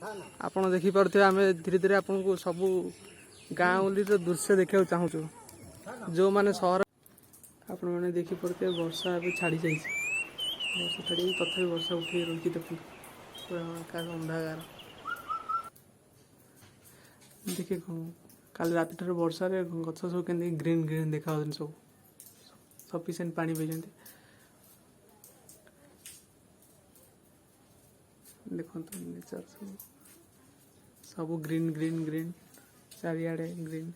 ଆପଣ ଦେଖିପାରୁଥିବେ ଆମେ ଧୀରେ ଧୀରେ ଆପଣଙ୍କୁ ସବୁ ଗାଁଉଲିର ଦୃଶ୍ୟ ଦେଖିବାକୁ ଚାହୁଁଛୁ। ଯେଉଁମାନେ ସହର ଆପଣମାନେ ଦେଖିପାରୁଥିବେ ବର୍ଷା ଏବେ ଛାଡ଼ି ଯାଇଛି। ବର୍ଷା ଛାଡ଼ି ତଥାପି ବର୍ଷା ଉଠିକି ରହିଛି ଦେଖନ୍ତୁ ପୁରା ଆକାଶ ଅନ୍ଧାର। ଦେଖେ କାଲି ରାତିଠାରୁ ବର୍ଷାରେ ଗଛ ସବୁ କେମିତି ଗ୍ରୀନ୍ ଗ୍ରୀନ୍ ଦେଖାଯାଉଛନ୍ତି, ସବୁ ସଫିସିଏଣ୍ଟ ପାଣି ପାଇଛନ୍ତି। ଦେଖନ୍ତୁ ନେଚର ସବୁ ଗ୍ରୀନ୍ ଗ୍ରୀନ୍ ଗ୍ରୀନ୍ ଚାରିଆଡ଼େ ଗ୍ରୀନ୍।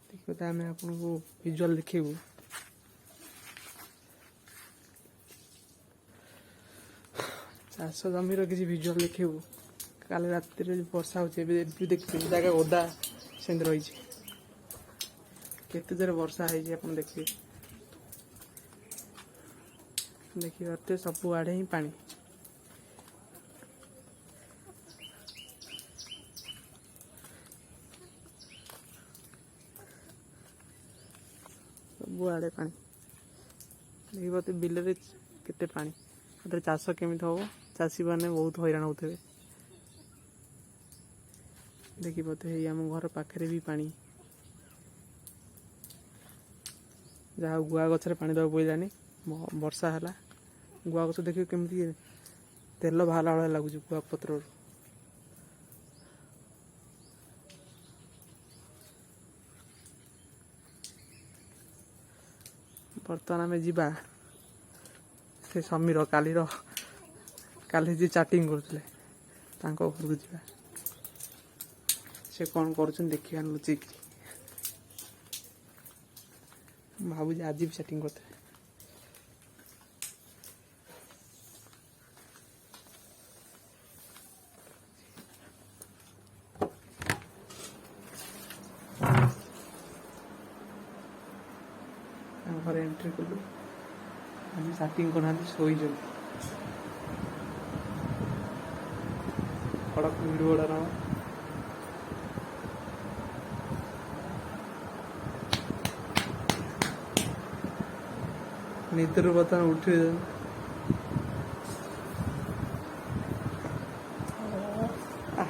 ଦେଖିବା ଆମେ ଆପଣଙ୍କୁ ଭିଜୁଆଲ ଦେଖେଇବୁ। ଚାଷ ଜମିର କିଛି ଭିଜୁଆଲ ଦେଖେଇବୁ। କାଲି ରାତିରେ ବର୍ଷା ହେଉଛି, ଏବେ ଦେଖିବେ ଜାଗା ଓଦା ସେମିତି ରହିଛି। କେତେ ଜୋରେ ବର୍ଷା ହେଇଛି ଆପଣ ଦେଖିବେ। ଦେଖିପାରୁଥିବେ ସବୁଆଡ଼େ ହିଁ ପାଣି। ସବୁଆଡ଼େ ପାଣି। ଦେଖିପାରୁଥିବେ ବିଲରେ କେତେ ପାଣି। ସେଥିରେ ଚାଷ କେମିତି ହେବ, ଚାଷୀମାନେ ବହୁତ ହଇରାଣ ହେଉଥିବେ। ଦେଖିପାରୁଥିବେ ଏଇ ଆମ ଘର ପାଖରେ ବି ପାଣି। ଯାହା ଗୁଆ ଗଛରେ ପାଣି ଦେବାକୁ ପଡ଼ିଲାନି, ବର୍ଷା ହେଲା। ଗୁଆ ଗଛ ଦେଖିବେ କେମିତି ତେଲ ବାହାରିଲା ଭଳିଆ ଲାଗୁଛି ଗୁଆ ପତ୍ରରୁ। ବର୍ତ୍ତମାନ ଆମେ ଯିବା ସେ ସମୀର କାଲି ଯିଏ ଚାଟିଂ କରୁଥିଲେ ତାଙ୍କ ଘରକୁ ଯିବା। ସେ କ'ଣ କରୁଛନ୍ତି ଦେଖିବା ଲୁଚିକି। ଭାବୁଛି ଆଜି ବି ଚାଟିଂ କରୁଥିଲେ। ତାଙ୍କ ଘରେ ଏଣ୍ଟ୍ରି କଲୁ, ଆମେ ଚାଟିଂ କରୁନାହାନ୍ତି, ଶୋଇଛନ୍ତି। କଡ଼କ ଭିଡ଼ିଓ ଗୁଡ଼ା ନବ। ନିଦରୁ ବର୍ତ୍ତମାନ ଉଠିବେ।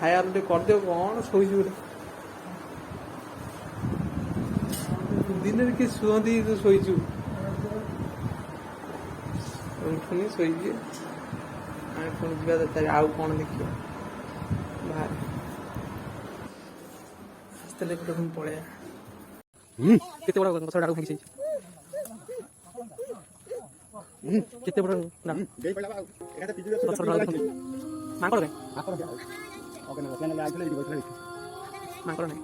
ହାୟାର ଟିକେ କରିଦିଅ, କ'ଣ ଶୋଇଛୁ ଗୋଟେ। ଦିନରେ କିଏ ଶୁଅନ୍ତି, ତୁ ଶୋଇଛୁ। ଉଠୁନି, ଶୋଇଛି। ଆମେ ପୁଣି ଯିବା ତଥାପି ଆଉ କ'ଣ ଦେଖିବା ବାହାରେ। ଆସିଥିଲେ ପୁଣି ପଳେଇବା। କେତେ ବଡ଼ ଗଛ ଡାଳ ଭାଙ୍ଗି ଯାଇଛି। କେତେ ବଡ଼ ମାଙ୍କଡ଼ ନାହିଁ, ମାଙ୍କଡ଼ ନାହିଁ।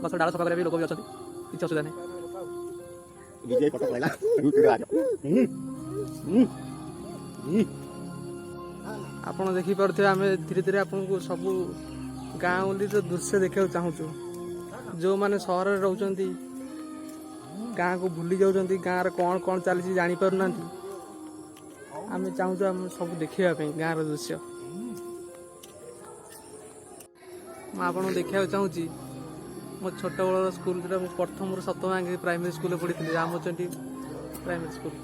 ଗଛ ଡାଳ ସଫା କରିବା ବି ଲୋକ ବି ଅଛନ୍ତି, କିଛି ଅସୁବିଧା ନାହିଁ। ଆପଣ ଦେଖିପାରୁଥିବେ ଆମେ ଧୀରେ ଧୀରେ ଆପଣଙ୍କୁ ସବୁ ଗାଁଉଲିର ଦୃଶ୍ୟ ଦେଖିବାକୁ ଚାହୁଁଛୁ। ଯେଉଁମାନେ ସହରରେ ରହୁଛନ୍ତି, ଗାଁକୁ ଭୁଲି ଯାଉଛନ୍ତି, ଗାଁରେ କ'ଣ କ'ଣ ଚାଲିଛି ଜାଣିପାରୁନାହାନ୍ତି, ଆମେ ଚାହୁଁଛୁ ଆମେ ସବୁ ଦେଖିବା ପାଇଁ ଗାଁର ଦୃଶ୍ୟ। ମୁଁ ଆପଣଙ୍କୁ ଦେଖିବାକୁ ଚାହୁଁଛି ମୋ ଛୋଟବେଳର ସ୍କୁଲ, ଯେଉଁଟା ମୁଁ ପ୍ରଥମରୁ ସପ୍ତମ ଯାଏଁ ପ୍ରାଇମେରୀ ସ୍କୁଲରେ ପଢ଼ିଥିଲି, ରାମଚଣ୍ଡୀ ପ୍ରାଇମେରୀ ସ୍କୁଲ।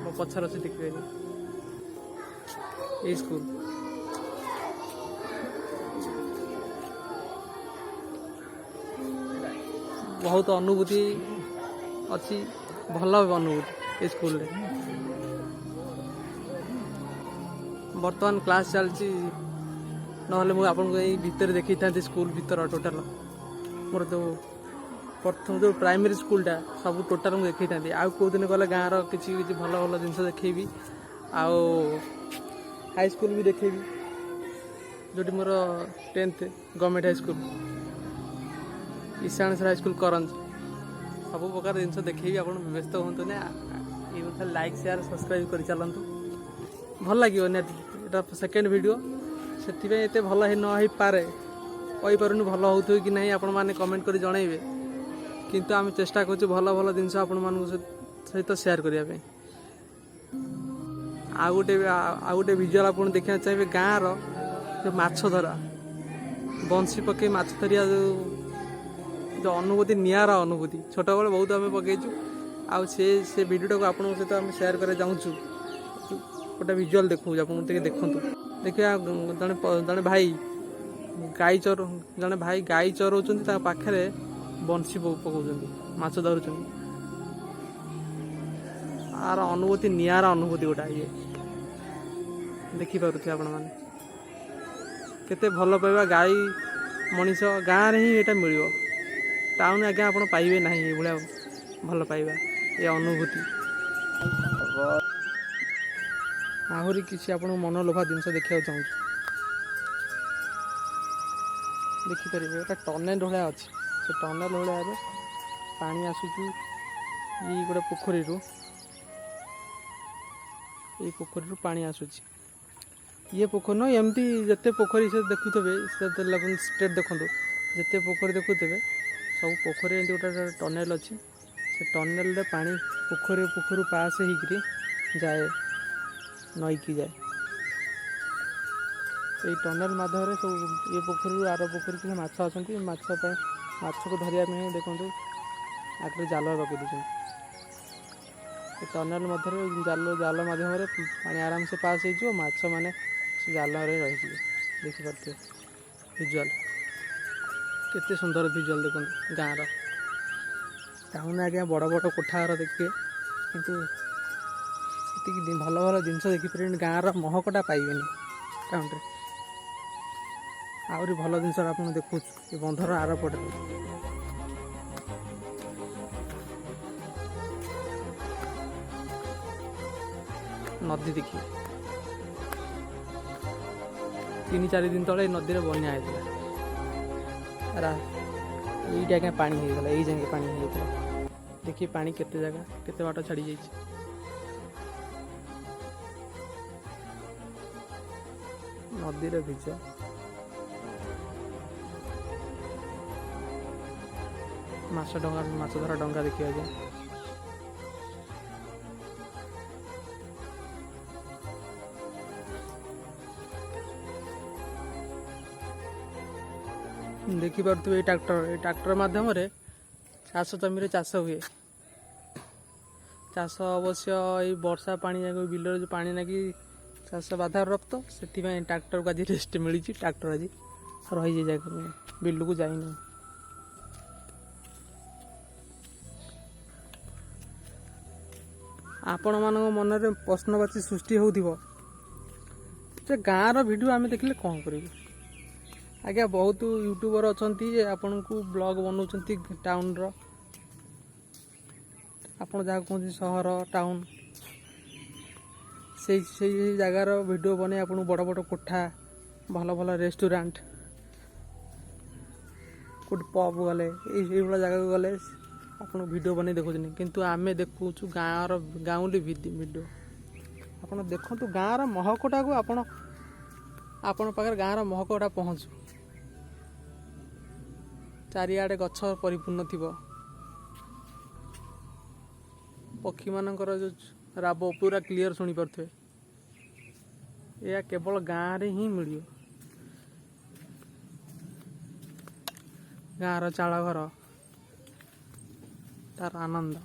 ମୋ ପଛରେ ଅଛି ଦେଖିବେ ଏଇ ସ୍କୁଲ। ବହୁତ ଅନୁଭୂତି ଅଛି, ଭଲ ଅନୁଭୂତି ଏ ସ୍କୁଲରେ। ବର୍ତ୍ତମାନ କ୍ଲାସ୍ ଚାଲିଛି, ନହେଲେ ମୁଁ ଆପଣଙ୍କୁ ଏଇ ଭିତରେ ଦେଖେଇଥାନ୍ତି ସ୍କୁଲ ଭିତର ଟୋଟାଲ। ମୋର ପ୍ରଥମ ଯେଉଁ ପ୍ରାଇମେରୀ ସ୍କୁଲଟା ସବୁ ଟୋଟାଲ ମୁଁ ଦେଖେଇଥାନ୍ତି। ଆଉ କେଉଁଦିନ ଗଲେ ଗାଁର କିଛି କିଛି ଭଲ ଭଲ ଜିନିଷ ଦେଖେଇବି। ଆଉ ହାଇସ୍କୁଲ ବି ଦେଖେଇବି, ଯେଉଁଠି ମୋର 10th government high school, Ishaneswar high school କରଞ୍ଜ। ସବୁ ପ୍ରକାର ଜିନିଷ ଦେଖେଇବି, ଆପଣ ବ୍ୟସ୍ତ ହୁଅନ୍ତୁନି। ଏଇ କଥା ଲାଇକ୍ ସେୟାର ସବସ୍କ୍ରାଇବ୍ କରିଚାଲନ୍ତୁ, ଭଲ ଲାଗିବ ନିହାତି। ଏଇଟା ସେକେଣ୍ଡ ଭିଡ଼ିଓ, ସେଥିପାଇଁ ଏତେ ଭଲ ନ ହେଇପାରେ, କହିପାରୁନି ଭଲ ହେଉଥିବ କି ନାହିଁ, ଆପଣମାନେ କମେଣ୍ଟ କରି ଜଣାଇବେ। କିନ୍ତୁ ଆମେ ଚେଷ୍ଟା କରୁଛୁ ଭଲ ଭଲ ଜିନିଷ ଆପଣମାନଙ୍କ ସହିତ ସେୟାର କରିବା ପାଇଁ। ଆଉ ଗୋଟେ ଭିଜୁଆଲ୍ ଆପଣ ଦେଖିବାକୁ ଚାହିଁବେ, ଗାଁର ଯେଉଁ ମାଛ ଧରା, ବଂଶୀ ପକେଇ ମାଛ ଧରିବା ଯେଉଁ ଅନୁଭୂତି, ନିଆରା ଅନୁଭୂତି। ଛୋଟବେଳେ ବହୁତ ଆମେ ପକେଇଛୁ। ଆଉ ସେ ଭିଡ଼ିଓଟାକୁ ଆପଣଙ୍କ ସହିତ ଆମେ ସେୟାର କରିବାକୁ ଚାହୁଁଛୁ। ଗୋଟେ ଭିଜୁଆଲ୍ ଦେଖାଉଛି, ଆପଣ ଟିକେ ଦେଖନ୍ତୁ। ଦେଖିବା ଜଣେ ଜଣେ ଭାଇ ଜଣେ ଭାଇ ଗାଈ ଚରାଉଛନ୍ତି, ତା ପାଖରେ ବଂଶୀ ପକାଉଛନ୍ତି, ମାଛ ଧରୁଛନ୍ତି। ଆର ଅନୁଭୂତି ନିଆରା ଅନୁଭୂତି ଗୋଟା ଇଏ ଦେଖିପାରୁଥିବେ ଆପଣମାନେ। କେତେ ଭଲ ପାଇବା ଗାଈ ମଣିଷ ଗାଁରେ ହିଁ ଏଇଟା ମିଳିବ। ଟାଉନ୍ ଆଜ୍ଞା ଆପଣ ପାଇବେ ନାହିଁ ଏଇଭଳିଆ ଭଲ ପାଇବା, ଏ ଅନୁଭୂତି। ଆହୁରି କିଛି ଆପଣଙ୍କୁ ମନଲୋଭା ଜିନିଷ ଦେଖିବାକୁ ଚାହୁଁଛୁ, ଦେଖିପାରିବେ। ଗୋଟେ ଟନେଲ ଭଳିଆ ଅଛି, ସେ ଟନେଲ ଭଳିଆରେ ପାଣି ଆସୁଛି ଏଇ ଗୋଟେ ପୋଖରୀରୁ, ଏଇ ପୋଖରୀରୁ ପାଣି ଆସୁଛି। ଇଏ ପୋଖରୀ ନୁହଁ, ଏମିତି ଯେତେ ପୋଖରୀ ସେ ଦେଖୁଥିବେ, ଷ୍ଟେଟ୍ ଦେଖନ୍ତୁ, ଯେତେ ପୋଖରୀ ଦେଖୁଥିବେ ସବୁ ପୋଖରୀ ଏମିତି ଗୋଟେ ଟନେଲ ଅଛି। ସେ ଟନେଲରେ ପାଣି ପୋଖରୀରୁ ପାସ୍ ହେଇକିରି ଯାଏ, ନଈକି ଯାଏ। ଏଇ ଟନେଲ ମାଧ୍ୟମରେ ସବୁ ଏ ପୋଖରୀରୁ ଆର ପୋଖରୀକୁ ମାଛ ଅଛନ୍ତି। ମାଛକୁ ଧରିବା ପାଇଁ ଦେଖନ୍ତୁ ଆଗରେ ଜାଲ ଲଗାଇ ଦେଉଛନ୍ତି। ଏ ଟନେଲ ମଧ୍ୟରେ ଜାଲ ମାଧ୍ୟମରେ ପାଣି ଆରାମସେ ପାସ୍ ହେଇଯିବ, ମାଛମାନେ ସେ ଜାଲରେ ରହିଯିବେ। ଦେଖିପାରୁଥିବେ ଭିଜୁଆଲ୍, କେତେ ସୁନ୍ଦର ଭିଜୁଆଲ୍ ଦେଖନ୍ତୁ ଗାଁର। ଟାଉନ୍ ଆଜ୍ଞା ବଡ଼ ବଡ଼ କୋଠା ଘର ଦେଖିବେ, କିନ୍ତୁ ସେତିକି ଭଲ ଭଲ ଜିନିଷ ଦେଖିପାରିବେନି। ଗାଁର ମହକଟା ପାଇବେନି ଟାଉନ୍ରେ। ଆହୁରି ଭଲ ଜିନିଷ ଆପଣ ଦେଖୁଛୁ ଏ ବନ୍ଧର ଆର ପଟରେ। ନଦୀ ଦେଖିବେ, 3-4 ଦିନ ତଳେ ଏ ନଦୀରେ ବନ୍ୟା ହେଇଥିଲା। ଏଇଠି ଆଜ୍ଞା ପାଣି ହେଇଗଲା, ଏଇ ଯାକେ ପାଣି ହେଇଯାଇଥିଲା। ଦେଖି ପାଣି କେତେ ଜାଗା କେତେ ବାଟ ଛାଡ଼ି ଯାଇଛି। ନଦୀରେ ଭିଜ ମାଛ ଧରା ଡଙ୍ଗା ଦେଖିବା ଆଜ୍ଞା। ଦେଖିପାରୁଥିବେ ଏଇ ଟ୍ରାକ୍ଟର ମାଧ୍ୟମରେ ଚାଷ ଜମିରେ ଚାଷ ହୁଏ। ଚାଷ ଅବଶ୍ୟ ଏଇ ବର୍ଷା ପାଣି ଯାକ ବିଲରେ ଯେଉଁ ପାଣି ଲାଗି ଚାଷ ବାଧାପ୍ରାପ୍ତ, ସେଥିପାଇଁ ଟ୍ରାକ୍ଟରକୁ ଆଜି ରେଷ୍ଟ ମିଳିଛି। ଟ୍ରାକ୍ଟର ଆଜି ରହିଯାଇ ବିଲକୁ ଯାଇନି। ଆପଣମାନଙ୍କ ମନରେ ପ୍ରଶ୍ନବାଚୀ ସୃଷ୍ଟି ହେଉଥିବ ଯେ ଗାଁର ଭିଡ଼ିଓ ଆମେ ଦେଖିଲେ କ'ଣ କରିବୁ। ଆଜ୍ଞା ବହୁତ ୟୁଟ୍ୟୁବର ଅଛନ୍ତି ଆପଣଙ୍କୁ ବ୍ଲଗ୍ ବନାଉଛନ୍ତି ଟାଉନ୍ର, ଆପଣ ଯାହାକୁ କୁହନ୍ତି ସହର ଟାଉନ୍, ସେଇ ଜାଗାର ଭିଡ଼ିଓ ବନେଇ ଆପଣଙ୍କୁ ବଡ଼ ବଡ଼ କୋଠା, ଭଲ ଭଲ ରେଷ୍ଟୁରାଣ୍ଟ, କେଉଁଠି ପବ୍ ଗଲେ ଏଇଭଳିଆ ଜାଗାକୁ ଗଲେ ଆପଣଙ୍କୁ ଭିଡ଼ିଓ ବନେଇ ଦେଖୁଛନ୍ତି। କିନ୍ତୁ ଆମେ ଦେଖୁଛୁ ଗାଉଁଲି ଭିଡ଼ିଓ। ଆପଣ ଦେଖନ୍ତୁ ଗାଁର ମହକଟାକୁ, ଆପଣ ପାଖରେ ଗାଁର ମହକଟା ପହଞ୍ଚୁ। ଚାରିଆଡ଼େ ଗଛ ପରିପୂର୍ଣ୍ଣ ଥିବ, ପକ୍ଷୀମାନଙ୍କର ଯେଉଁ ରାବ ପୁରା କ୍ଲିଅର ଶୁଣିପାରୁଥିବେ। ଏହା କେବଳ ଗାଁରେ ହିଁ ମିଳିବ। ଗାଁର ଚାଳ ଘର, ତାର ଆନନ୍ଦ।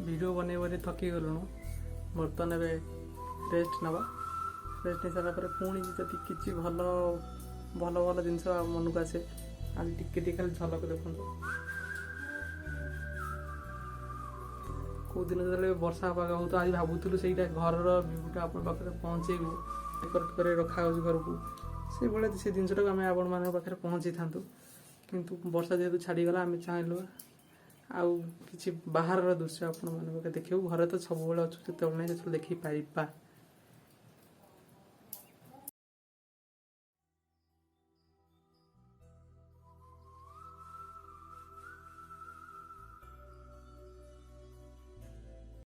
ଭିଡ଼ିଓ ବନେଇ ଥକି ଗଲୁଣୁ, ବର୍ତ୍ତମାନ ଏବେ ରେଷ୍ଟ ନେବା। ରେଷ୍ଟ ନେଇ ସାରିଲା ପରେ ପୁଣି ଯଦି କିଛି ଭଲ ଜିନିଷ ମନକୁ ଆସେ, ଆଜି ଟିକେ ଖାଲି ଝଲକ ଦେଖନ୍ତୁ। କେଉଁଦିନ ଯେତେବେଳେ ବର୍ଷା ପାଗ ହେଉଥିବ, ଆଜି ଭାବୁଥିଲୁ ସେଇଟା ଘରର ଭିୟୁଟା ଆପଣଙ୍କ ପାଖରେ ପହଞ୍ଚେଇବୁ, ରେକର୍ଡ଼ କରି ରଖାହେଉଛି ଘରକୁ। ସେଇଭଳିଆ ସେ ଜିନିଷଟାକୁ ଆମେ ଆପଣମାନଙ୍କ ପାଖରେ ପହଞ୍ଚେଇଥାନ୍ତୁ, କିନ୍ତୁ ବର୍ଷା ଯେହେତୁ ଛାଡ଼ିଗଲା, ଆମେ ଚାହିଁଲୁ ଆଉ କିଛି ବାହାରର ଦୃଶ୍ୟ ଆପଣମାନଙ୍କ ପାଖରେ ଦେଖିବୁ। ଘରେ ତ ସବୁବେଳେ ଅଛୁ, ଯେତେବେଳେ ନାହିଁ ସେତେବେଳେ ଦେଖିପାରିବା।